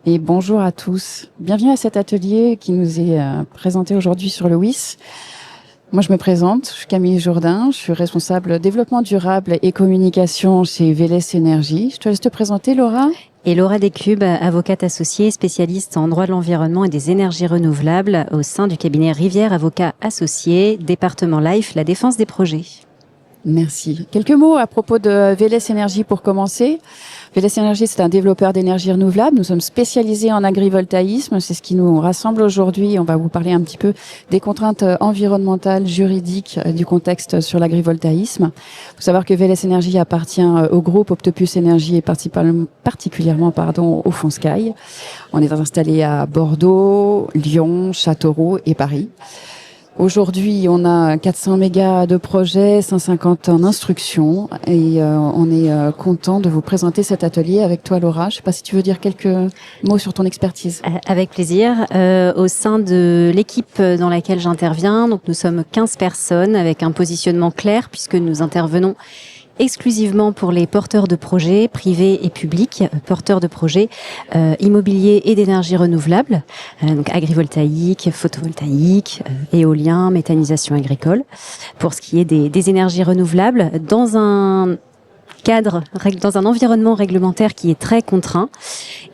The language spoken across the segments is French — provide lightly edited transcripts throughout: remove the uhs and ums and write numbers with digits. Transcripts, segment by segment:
Et bonjour à tous. Bienvenue à cet atelier qui nous est présenté aujourd'hui sur le WIS. Moi, je me présente, je suis Camille Jourdain, je suis responsable développement durable et communication chez Véles Énergie. Je te laisse te présenter, Laura. Et Laura Descubes, avocate associée, spécialiste en droit de l'environnement et des énergies renouvelables au sein du cabinet Rivière Avocats Associés, département Life, la défense des projets. Merci. Quelques mots à propos de Véles Énergie pour commencer. Véles Énergie, c'est un développeur d'énergie renouvelable. Nous sommes spécialisés en agrivoltaïsme. C'est ce qui nous rassemble aujourd'hui. On va vous parler un petit peu des contraintes environnementales, juridiques, du contexte sur l'agrivoltaïsme. Il faut savoir que Véles Énergie appartient au groupe Octopus Énergie et particulièrement au Fonsky. On est installé à Bordeaux, Lyon, Châteauroux et Paris. Aujourd'hui, on a 400 mégas de projets, 150 en instruction et on est content de vous présenter cet atelier avec toi, Laura. Je ne sais pas si tu veux dire quelques mots sur ton expertise. Avec plaisir. Au sein de l'équipe dans laquelle j'interviens, donc nous sommes 15 personnes avec un positionnement clair puisque nous intervenons exclusivement pour les porteurs de projets privés et publics, porteurs de projets immobiliers et d'énergie renouvelable, donc agrivoltaïque, photovoltaïque, éolien, méthanisation agricole. Pour ce qui est des énergies renouvelables, dans un environnement réglementaire qui est très contraint.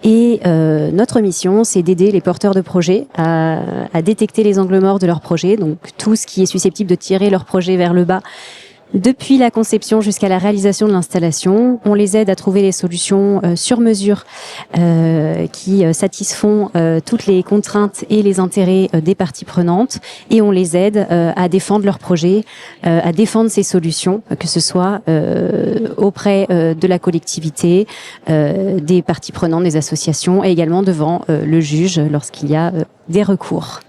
Et notre mission, c'est d'aider les porteurs de projets à détecter les angles morts de leurs projets, donc tout ce qui est susceptible de tirer leur projet vers le bas. Depuis la conception jusqu'à la réalisation de l'installation, on les aide à trouver les solutions sur mesure qui satisfont toutes les contraintes et les intérêts des parties prenantes, et on les aide à défendre leur projet, à défendre ces solutions, que ce soit auprès de la collectivité, des parties prenantes, des associations, et également devant le juge lorsqu'il y a des recours.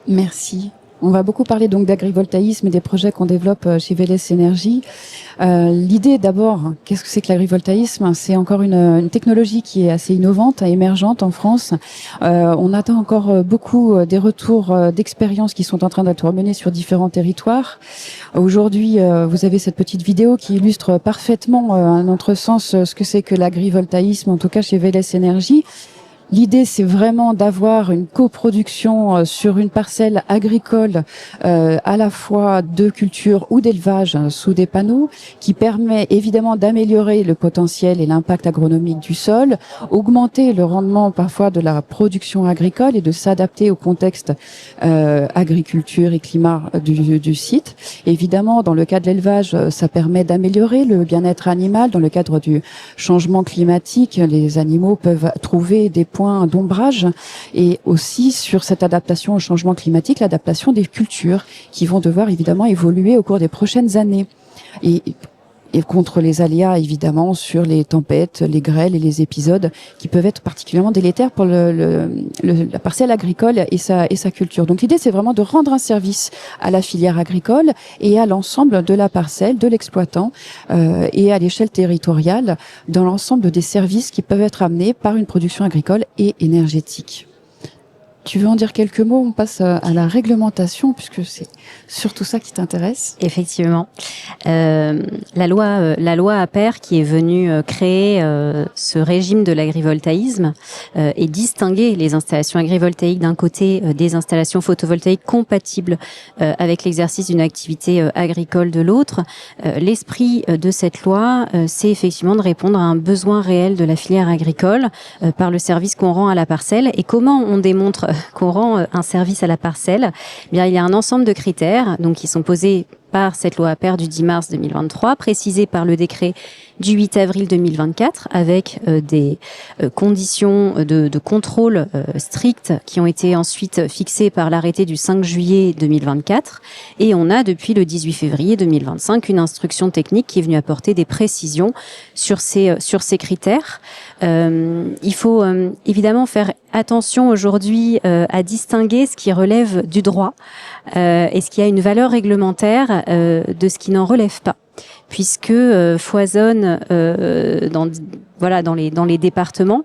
Merci. On va beaucoup parler donc d'agrivoltaïsme et des projets qu'on développe chez Véles Énergie. L'idée d'abord, qu'est-ce que c'est que l'agrivoltaïsme? C'est encore une technologie qui est assez innovante, émergente en France. On attend encore beaucoup des retours d'expériences qui sont en train d'être menées sur différents territoires. Aujourd'hui, vous avez cette petite vidéo qui illustre parfaitement, à notre sens, ce que c'est que l'agrivoltaïsme, en tout cas chez Véles Énergie. L'idée, c'est vraiment d'avoir une coproduction sur une parcelle agricole, à la fois de culture ou d'élevage sous des panneaux, qui permet évidemment d'améliorer le potentiel et l'impact agronomique du sol, augmenter le rendement parfois de la production agricole et de s'adapter au contexte agriculture et climat du site. Évidemment, dans le cas de l'élevage, ça permet d'améliorer le bien-être animal. Dans le cadre du changement climatique, les animaux peuvent trouver des points d'ombrage, et aussi sur cette adaptation au changement climatique, l'adaptation des cultures qui vont devoir évidemment évoluer au cours des prochaines années. Et contre les aléas, évidemment, sur les tempêtes, les grêles et les épisodes qui peuvent être particulièrement délétères pour la parcelle agricole et sa culture. Donc l'idée, c'est vraiment de rendre un service à la filière agricole et à l'ensemble de la parcelle, de l'exploitant, et à l'échelle territoriale, dans l'ensemble des services qui peuvent être amenés par une production agricole et énergétique. Tu veux en dire quelques mots? On passe à la réglementation, puisque c'est surtout ça qui t'intéresse. Effectivement. La loi APER qui est venue créer ce régime de l'agrivoltaïsme et distinguer les installations agrivoltaïques d'un côté des installations photovoltaïques compatibles avec l'exercice d'une activité agricole de l'autre. L'esprit de cette loi, c'est effectivement de répondre à un besoin réel de la filière agricole par le service qu'on rend à la parcelle. Et comment on démontre qu'on rend un service à la parcelle? Eh bien, il y a un ensemble de critères donc qui sont posés par cette loi APER du 10 mars 2023, précisée par le décret du 8 avril 2024, avec des conditions de contrôle strictes qui ont été ensuite fixées par l'arrêté du 5 juillet 2024. Et on a, depuis le 18 février 2025, une instruction technique qui est venue apporter des précisions sur ces critères. Il faut évidemment faire attention aujourd'hui à distinguer ce qui relève du droit et ce qui a une valeur réglementaire de ce qui n'en relève pas, puisque foisonnent dans les départements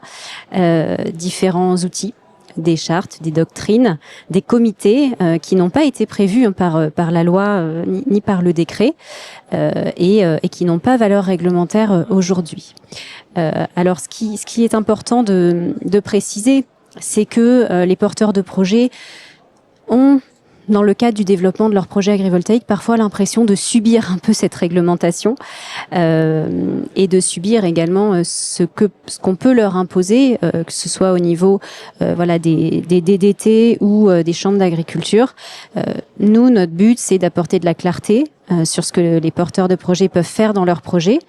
différents outils des chartes, des doctrines, des comités qui n'ont pas été prévus par la loi ni par le décret et qui n'ont pas valeur réglementaire aujourd'hui. Alors, ce qui est important de préciser, c'est que les porteurs de projets ont, dans le cadre du développement de leur projet agrivoltaïque, parfois l'impression de subir un peu cette réglementation et de subir également ce qu'on peut leur imposer, que ce soit au niveau des DDT ou des chambres d'agriculture. Nous, notre but, c'est d'apporter de la clarté sur ce que les porteurs de projets peuvent faire dans leur projet.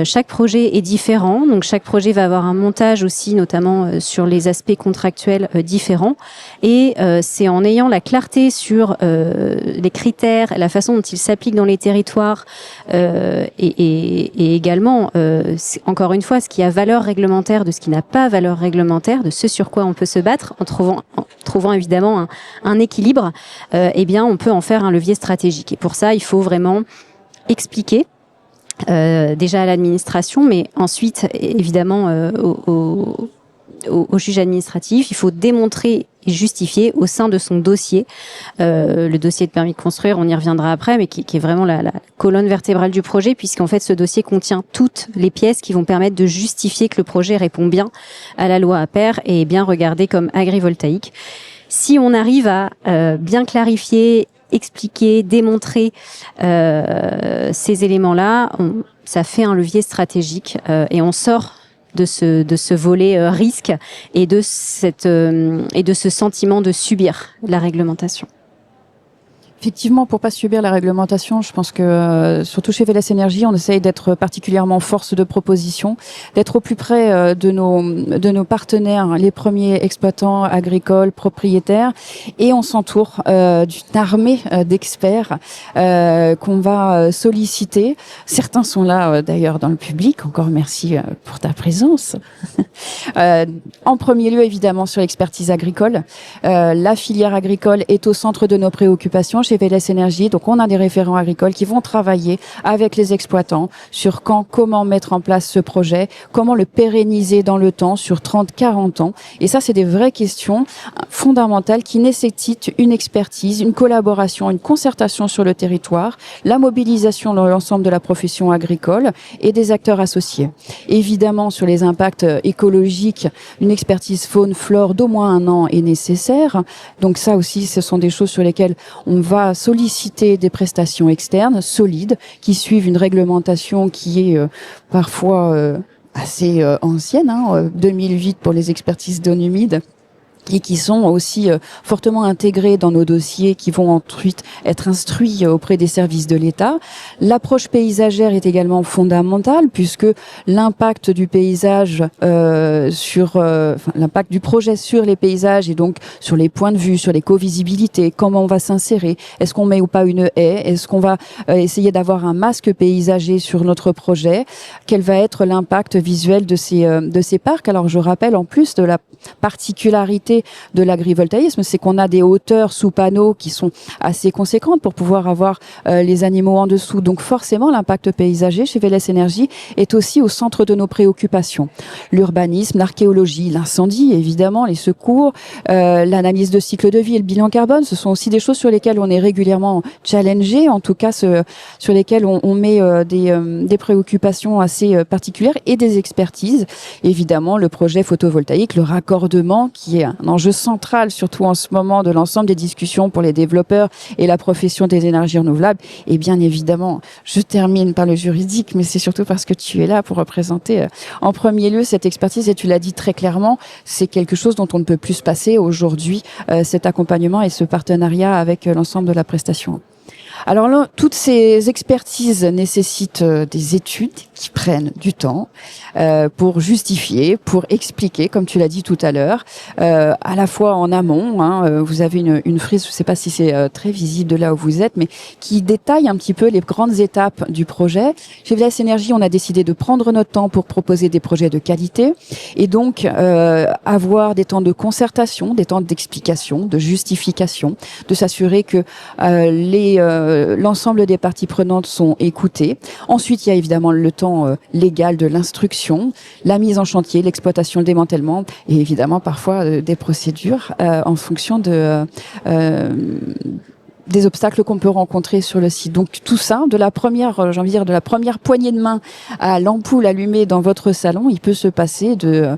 Chaque projet est différent, donc chaque projet va avoir un montage aussi, notamment sur les aspects contractuels différents. Et c'est en ayant la clarté sur les critères, la façon dont ils s'appliquent dans les territoires et également, encore une fois, ce qui a valeur réglementaire de ce qui n'a pas valeur réglementaire, de ce sur quoi on peut se battre, en trouvant évidemment un équilibre, eh bien, on peut en faire un levier stratégique. Et pour ça, il faut vraiment expliquer déjà à l'administration, mais ensuite évidemment au juge administratif. Il faut démontrer et justifier au sein de son dossier, le dossier de permis de construire, on y reviendra après, mais qui est vraiment la colonne vertébrale du projet, puisqu'en fait ce dossier contient toutes les pièces qui vont permettre de justifier que le projet répond bien à la loi APER et est bien regardé comme agrivoltaïque. Si on arrive à bien clarifier, expliquer, démontrer ces éléments-là, ça fait un levier stratégique et on sort de ce volet risque et de ce sentiment de subir la réglementation. Effectivement, pour pas subir la réglementation, je pense que surtout chez Véles Énergie, on essaye d'être particulièrement force de proposition, d'être au plus près de nos partenaires, les premiers exploitants agricoles, propriétaires, et on s'entoure d'une armée d'experts qu'on va solliciter. Certains sont là d'ailleurs dans le public. Encore merci pour ta présence. En premier lieu, évidemment, sur l'expertise agricole. La filière agricole est au centre de nos préoccupations chez Véles Énergie. Donc, on a des référents agricoles qui vont travailler avec les exploitants sur comment mettre en place ce projet, comment le pérenniser dans le temps, sur 30, 40 ans. Et ça, c'est des vraies questions fondamentales qui nécessitent une expertise, une collaboration, une concertation sur le territoire, la mobilisation de l'ensemble de la profession agricole et des acteurs associés. Évidemment, sur les impacts écologiques, une expertise faune-flore d'au moins 1 an est nécessaire. Donc ça aussi, ce sont des choses sur lesquelles on va solliciter des prestations externes solides qui suivent une réglementation qui est parfois assez ancienne, 2008 pour les expertises zones humides, et qui sont aussi fortement intégrés dans nos dossiers qui vont ensuite être instruits auprès des services de l'État. L'approche paysagère est également fondamentale puisque l'impact du paysage l'impact du projet sur les paysages et donc sur les points de vue, sur les co-visibilités, comment on va s'insérer, est-ce qu'on met ou pas une haie, est-ce qu'on va essayer d'avoir un masque paysager sur notre projet, quel va être l'impact visuel de ces parcs. Alors je rappelle en plus de la particularité de l'agrivoltaïsme, c'est qu'on a des hauteurs sous panneaux qui sont assez conséquentes pour pouvoir avoir les animaux en dessous. Donc forcément, l'impact paysager chez Véles Énergie est aussi au centre de nos préoccupations. L'urbanisme, l'archéologie, l'incendie, évidemment, les secours, l'analyse de cycle de vie et le bilan carbone, ce sont aussi des choses sur lesquelles on est régulièrement challengé, en tout cas sur lesquelles on met des préoccupations assez particulières et des expertises. Évidemment, le projet photovoltaïque, le raccordement qui est un enjeu central, surtout en ce moment, de l'ensemble des discussions pour les développeurs et la profession des énergies renouvelables. Et bien évidemment, je termine par le juridique, mais c'est surtout parce que tu es là pour représenter en premier lieu cette expertise, et tu l'as dit très clairement, c'est quelque chose dont on ne peut plus se passer aujourd'hui, cet accompagnement et ce partenariat avec l'ensemble de la prestation. Alors là, toutes ces expertises nécessitent des études qui prennent du temps pour justifier, pour expliquer, comme tu l'as dit tout à l'heure, à la fois en amont. Vous avez une frise, je ne sais pas si c'est très visible de là où vous êtes, mais qui détaille un petit peu les grandes étapes du projet. Chez Véles Énergie, on a décidé de prendre notre temps pour proposer des projets de qualité et donc avoir des temps de concertation, des temps d'explication, de justification, de s'assurer que l'ensemble des parties prenantes sont écoutées. Ensuite, il y a évidemment le temps légal de l'instruction, la mise en chantier, l'exploitation, le démantèlement et évidemment parfois des procédures en fonction des obstacles qu'on peut rencontrer sur le site. Donc tout ça, de la première, j'ai envie de dire, de la première poignée de main à l'ampoule allumée dans votre salon, il peut se passer de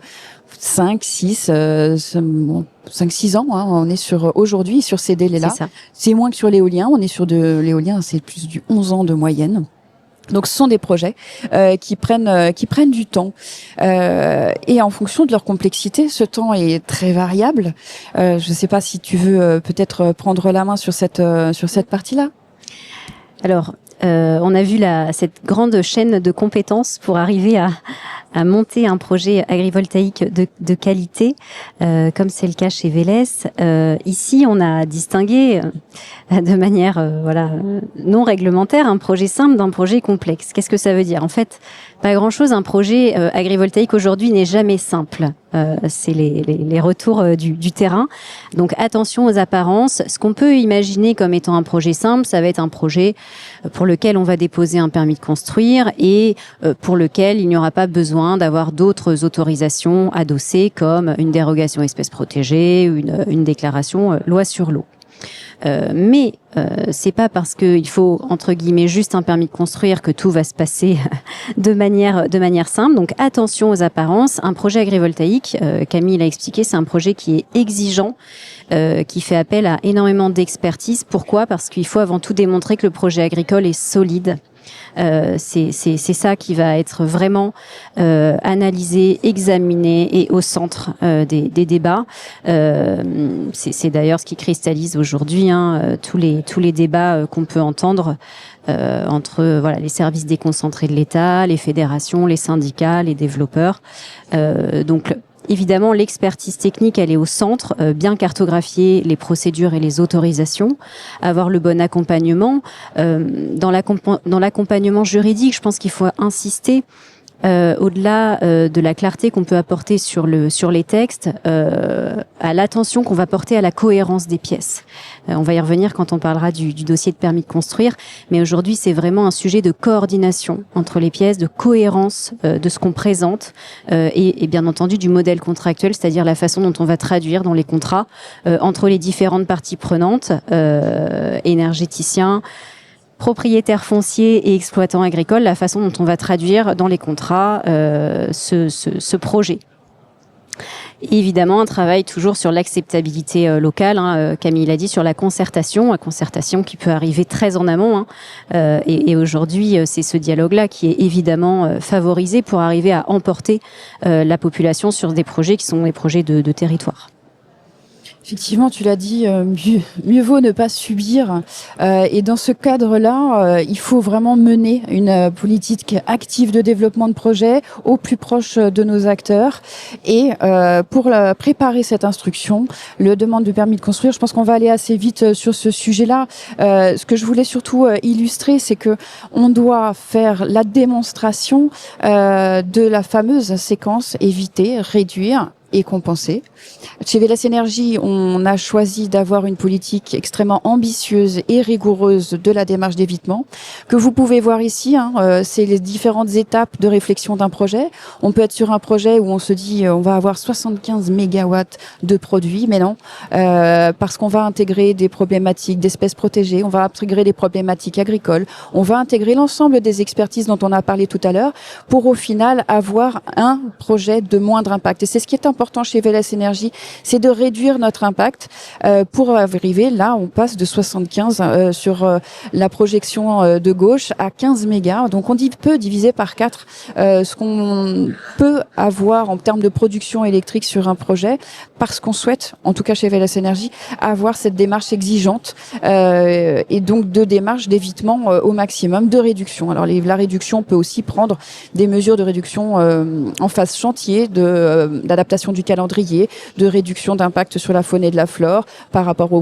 5, 6 ans, hein. On est aujourd'hui sur ces délais-là. C'est moins que sur l'éolien. On est sur de l'éolien, c'est plus du 11 ans de moyenne. Donc, ce sont des projets qui prennent du temps et en fonction de leur complexité, ce temps est très variable. Je ne sais pas si tu veux peut-être prendre la main sur cette partie-là. Alors, on a vu cette grande chaîne de compétences pour arriver à monter un projet agrivoltaïque de qualité, comme c'est le cas chez Vélès. Ici, on a distingué de manière non réglementaire un projet simple d'un projet complexe. Qu'est-ce que ça veut dire? En fait, pas grand-chose. Un projet agrivoltaïque aujourd'hui n'est jamais simple. C'est les retours du terrain. Donc attention aux apparences. Ce qu'on peut imaginer comme étant un projet simple, ça va être un projet pour lequel on va déposer un permis de construire et pour lequel il n'y aura pas besoin d'avoir d'autres autorisations adossées comme une dérogation espèce protégée ou une déclaration loi sur l'eau. Mais c'est pas parce qu'il faut entre guillemets juste un permis de construire que tout va se passer de manière simple. Donc attention aux apparences. Un projet agrivoltaïque, Camille l'a expliqué, c'est un projet qui est exigeant, qui fait appel à énormément d'expertise. Pourquoi? Parce qu'il faut avant tout démontrer que le projet agricole est solide. C'est ça qui va être vraiment analysé, examiné et au centre des débats. C'est d'ailleurs ce qui cristallise aujourd'hui tous les débats qu'on peut entendre entre les services déconcentrés de l'État, les fédérations, les syndicats, les développeurs. Donc évidemment, l'expertise technique, elle est au centre, bien cartographier les procédures et les autorisations, avoir le bon accompagnement. Dans l'accompagnement juridique, je pense qu'il faut insister au-delà de la clarté qu'on peut apporter sur les textes, à l'attention qu'on va porter à la cohérence des pièces. On va y revenir quand on parlera du dossier de permis de construire, mais aujourd'hui c'est vraiment un sujet de coordination entre les pièces, de cohérence de ce qu'on présente et bien entendu du modèle contractuel, c'est-à-dire la façon dont on va traduire dans les contrats entre les différentes parties prenantes, énergéticiens, propriétaires fonciers et exploitants agricoles, la façon dont on va traduire dans les contrats ce projet. Et évidemment, un travail toujours sur l'acceptabilité locale, Camille l'a dit, sur la concertation qui peut arriver très en amont. Et aujourd'hui, c'est ce dialogue-là qui est évidemment favorisé pour arriver à emporter la population sur des projets qui sont des projets de territoire. Effectivement, tu l'as dit, mieux vaut ne pas subir. Et dans ce cadre-là, il faut vraiment mener une politique active de développement de projet au plus proche de nos acteurs. Et pour préparer cette instruction, le demande de permis de construire, je pense qu'on va aller assez vite sur ce sujet-là. Ce que je voulais surtout illustrer, c'est que on doit faire la démonstration de la fameuse séquence éviter, réduire et compenser. Chez Vélès Énergie, on a choisi d'avoir une politique extrêmement ambitieuse et rigoureuse de la démarche d'évitement, que vous pouvez voir ici. C'est les différentes étapes de réflexion d'un projet. On peut être sur un projet où on se dit on va avoir 75 mégawatts de produits, mais non, parce qu'on va intégrer des problématiques d'espèces protégées, on va intégrer des problématiques agricoles, on va intégrer l'ensemble des expertises dont on a parlé tout à l'heure, pour au final avoir un projet de moindre impact. Et c'est ce qui est important chez Vélès Énergie, c'est de réduire notre impact pour arriver là, on passe de 75 sur la projection de gauche à 15 mégas. Donc on peut diviser par 4 ce qu'on peut avoir en termes de production électrique sur un projet, parce qu'on souhaite, en tout cas chez Vélès Énergie, avoir cette démarche exigeante et donc de démarche d'évitement au maximum, de réduction. Alors la réduction peut aussi prendre des mesures de réduction en phase chantier, d'adaptation du calendrier, de réduction d'impact sur la faune et de la flore par rapport aux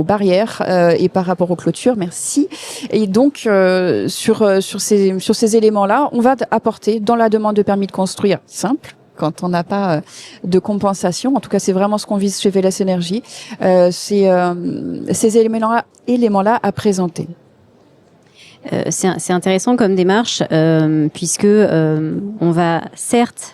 barrières et par rapport aux clôtures. Merci. Et donc sur ces éléments-là, on va apporter dans la demande de permis de construire simple, quand on n'a pas de compensation. En tout cas, c'est vraiment ce qu'on vise chez Veles Énergie. C'est ces éléments-là à présenter. C'est intéressant comme démarche puisque on va certes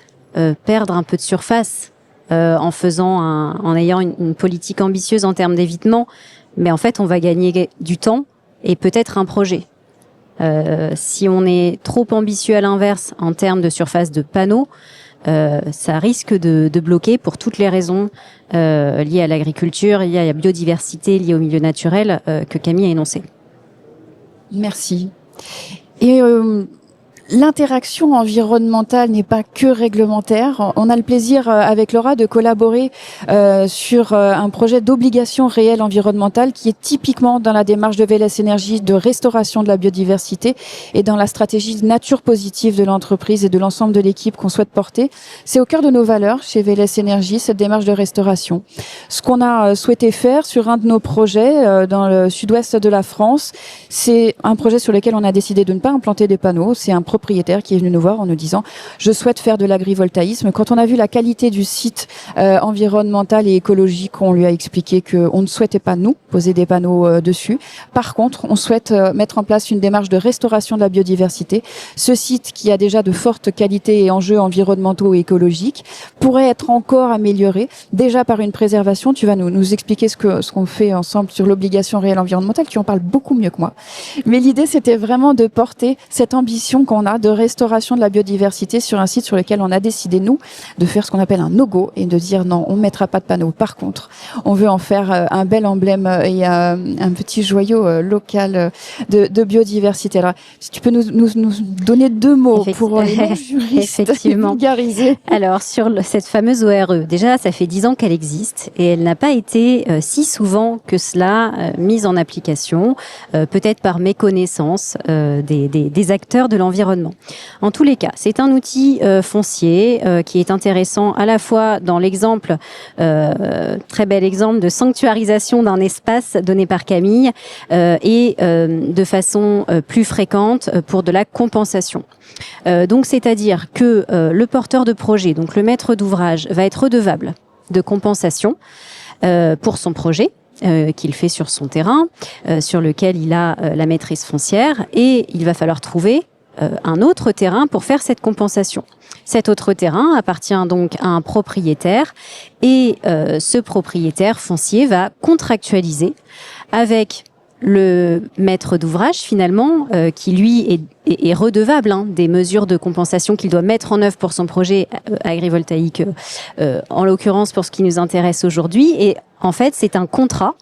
perdre un peu de surface en ayant une politique ambitieuse en termes d'évitement, mais en fait on va gagner du temps et peut-être un projet. Si on est trop ambitieux à l'inverse en termes de surface de panneaux, ça risque de bloquer pour toutes les raisons liées à l'agriculture, liées à la biodiversité, liées au milieu naturel que Camille a énoncé. Merci. Et l'interaction environnementale n'est pas que réglementaire. On a le plaisir avec Laura de collaborer sur un projet d'obligation réelle environnementale qui est typiquement dans la démarche de Veles Énergie de restauration de la biodiversité et dans la stratégie de nature positive de l'entreprise et de l'ensemble de l'équipe qu'on souhaite porter. C'est au cœur de nos valeurs chez Veles Énergie, cette démarche de restauration. Ce qu'on a souhaité faire sur un de nos projets dans le sud-ouest de la France, c'est un projet sur lequel on a décidé de ne pas implanter des panneaux. C'est un propriétaire qui est venu nous voir en nous disant « Je souhaite faire de l'agrivoltaïsme ». Quand on a vu la qualité du site environnemental et écologique, on lui a expliqué qu'on ne souhaitait pas, nous, poser des panneaux dessus. Par contre, on souhaite mettre en place une démarche de restauration de la biodiversité. Ce site, qui a déjà de fortes qualités et enjeux environnementaux et écologiques, pourrait être encore amélioré, déjà par une préservation. Tu vas nous expliquer ce qu'on fait ensemble sur l'obligation réelle environnementale. Tu en parles beaucoup mieux que moi. Mais l'idée, c'était vraiment de porter cette ambition qu'on a de restauration de la biodiversité sur un site sur lequel on a décidé, nous, de faire ce qu'on appelle un no-go et de dire non, on ne mettra pas de panneaux. Par contre, on veut en faire un bel emblème et un petit joyau local de biodiversité. Alors, si tu peux nous donner deux mots pour les non-juristes Effectivement. vulgariser. Alors, sur cette fameuse ORE, déjà, ça fait 10 ans qu'elle existe et elle n'a pas été si souvent que cela mise en application, peut-être par méconnaissance des acteurs de l'environnement. En tous les cas, c'est un outil foncier qui est intéressant à la fois dans l'exemple, très bel exemple de sanctuarisation d'un espace donné par Camille et de façon plus fréquente pour de la compensation. Donc, c'est-à-dire que le porteur de projet, donc le maître d'ouvrage, va être redevable de compensation pour son projet qu'il fait sur son terrain, sur lequel il a la maîtrise foncière, et il va falloir trouver un autre terrain pour faire cette compensation. Cet autre terrain appartient donc à un propriétaire et ce propriétaire foncier va contractualiser avec le maître d'ouvrage finalement qui lui est redevable des mesures de compensation qu'il doit mettre en œuvre pour son projet agrivoltaïque, en l'occurrence pour ce qui nous intéresse aujourd'hui. Et en fait, c'est un contrat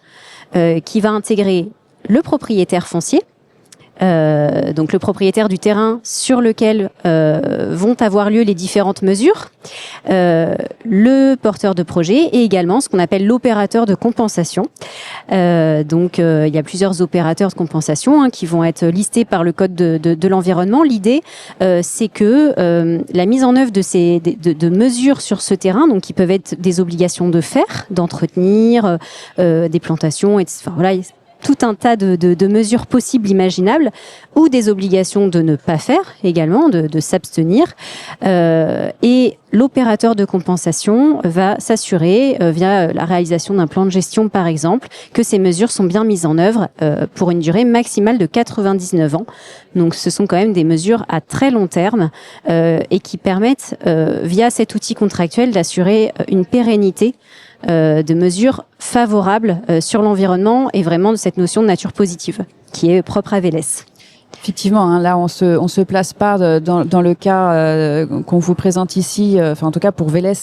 qui va intégrer le propriétaire foncier, donc le propriétaire du terrain sur lequel vont avoir lieu les différentes mesures, le porteur de projet et également ce qu'on appelle l'opérateur de compensation. Donc il y a plusieurs opérateurs de compensation qui vont être listés par le code de l'environnement. L'idée c'est que la mise en œuvre de mesures sur ce terrain, donc qui peuvent être des obligations de faire, d'entretenir, des plantations, etc. Enfin, voilà, tout un tas de mesures possibles, imaginables, ou des obligations de ne pas faire également, de s'abstenir. Et l'opérateur de compensation va s'assurer, via la réalisation d'un plan de gestion par exemple, que ces mesures sont bien mises en œuvre pour une durée maximale de 99 ans. Donc ce sont quand même des mesures à très long terme et qui permettent, via cet outil contractuel, d'assurer une pérennité de mesures favorables sur l'environnement et vraiment de cette notion de nature positive qui est propre à Veles. Effectivement, là on se place pas dans le cas qu'on vous présente ici, enfin en tout cas pour Veles,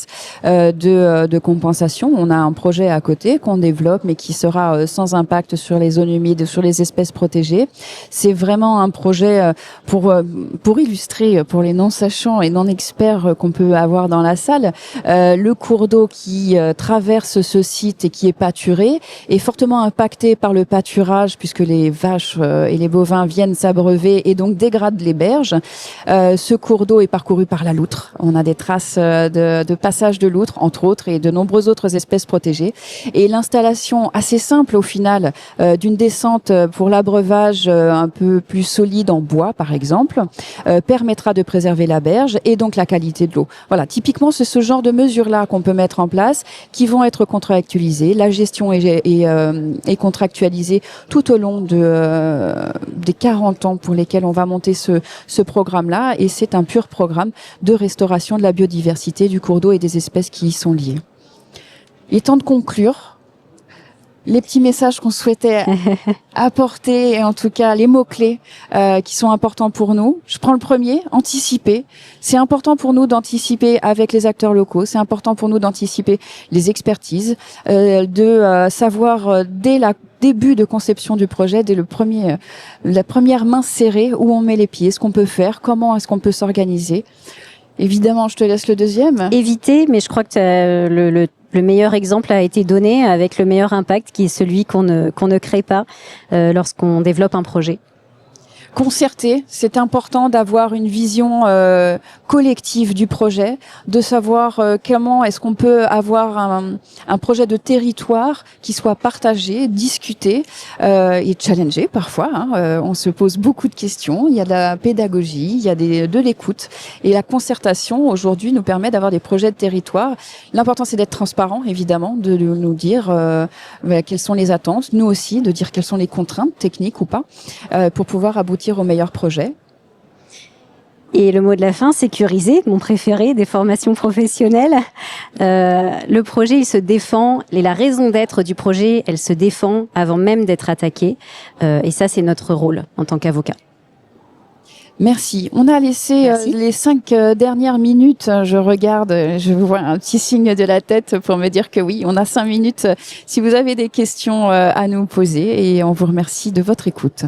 de compensation. On a un projet à côté qu'on développe, mais qui sera sans impact sur les zones humides, sur les espèces protégées. C'est vraiment un projet pour illustrer pour les non-sachants et non-experts qu'on peut avoir dans la salle. Le cours d'eau qui traverse ce site et qui est pâturé est fortement impacté par le pâturage puisque les vaches et les bovins viennent s'abreuver abreuver et donc dégrade les berges. Ce cours d'eau est parcouru par la loutre. On a des traces de passage de loutre, entre autres, et de nombreuses autres espèces protégées. Et l'installation assez simple au final d'une descente pour l'abreuvage un peu plus solide en bois, par exemple, permettra de préserver la berge et donc la qualité de l'eau. Voilà, typiquement, c'est ce genre de mesures-là qu'on peut mettre en place, qui vont être contractualisées. La gestion est contractualisée tout au long des 40 ans pour lesquels on va monter ce programme-là, et c'est un pur programme de restauration de la biodiversité du cours d'eau et des espèces qui y sont liées. Il est temps de conclure. Les petits messages qu'on souhaitait apporter, et en tout cas les mots-clés qui sont importants pour nous. Je prends le premier, anticiper. C'est important pour nous d'anticiper avec les acteurs locaux, c'est important pour nous d'anticiper les expertises, de savoir dès la début de conception du projet, dès la première main serrée, où on met les pieds, ce qu'on peut faire, comment est-ce qu'on peut s'organiser. Évidemment, je te laisse le deuxième. Éviter, mais je crois que le meilleur exemple a été donné avec le meilleur impact, qui est celui qu'on ne crée pas lorsqu'on développe un projet. Concerter, c'est important d'avoir une vision collective du projet, de savoir comment est-ce qu'on peut avoir un projet de territoire qui soit partagé, discuté et challengé parfois. On se pose beaucoup de questions, il y a de la pédagogie, il y a de l'écoute, et la concertation aujourd'hui nous permet d'avoir des projets de territoire. L'important, c'est d'être transparent, évidemment, de nous dire quelles sont les attentes, nous aussi, de dire quelles sont les contraintes techniques ou pas, pour pouvoir aboutir au meilleur projet. Et le mot de la fin, sécuriser, mon préféré des formations professionnelles. Le projet, il se défend, et la raison d'être du projet, elle se défend avant même d'être attaquée. Et ça, c'est notre rôle en tant qu'avocat. Merci. On a laissé les 5 dernières minutes. Je regarde, je vois un petit signe de la tête pour me dire que oui, on a 5 minutes si vous avez des questions à nous poser, et on vous remercie de votre écoute.